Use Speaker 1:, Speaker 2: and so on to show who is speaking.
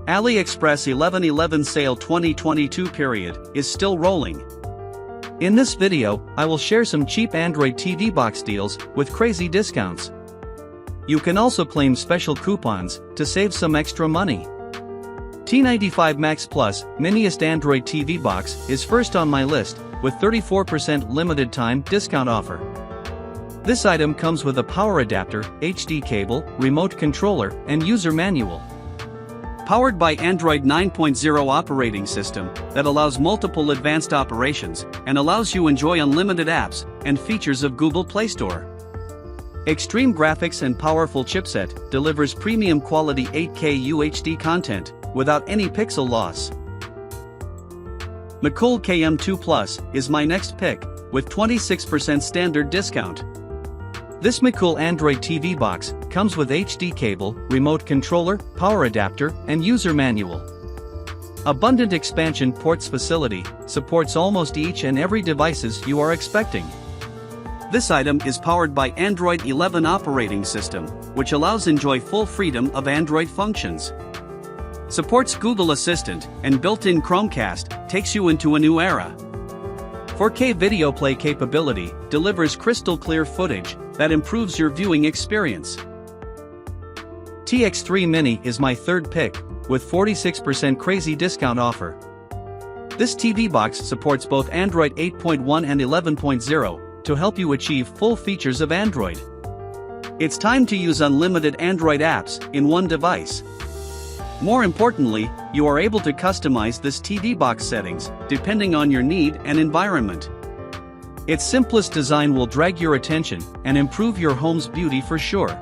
Speaker 1: Aliexpress 11.11 sale 2022 period is still rolling. In this video, I will share some cheap Android TV box deals with crazy discounts. You can also claim special coupons to save some extra money. T95 Max Plus Miniest Android TV box is first on my list with 34% limited time discount offer. This item comes with a power adapter, HD cable, remote controller, and user manual. Powered by Android 9.0 operating system that allows multiple advanced operations and allows you enjoy unlimited apps and features of Google Play Store. Extreme graphics and powerful chipset delivers premium quality 8K UHD content without any pixel loss. Macool KM2 Plus is my next pick with 26% standard discount. This Macool Android TV box comes with HD cable, remote controller, power adapter, and user manual. Abundant expansion ports facility supports almost each and every devices you are expecting. This item is powered by Android 11 operating system, which allows enjoy full freedom of Android functions. Supports Google Assistant and built-in Chromecast takes you into a new era. 4K video play capability delivers crystal clear footage that improves your viewing experience. TX3 Mini is my third pick, with 46% crazy discount offer. This TV box supports both Android 8.1 and 11.0 to help you achieve full features of Android. It's time to use unlimited Android apps in one device. More importantly, you are able to customize this TV box settings depending on your need and environment. Its simplest design will drag your attention and improve your home's beauty for sure.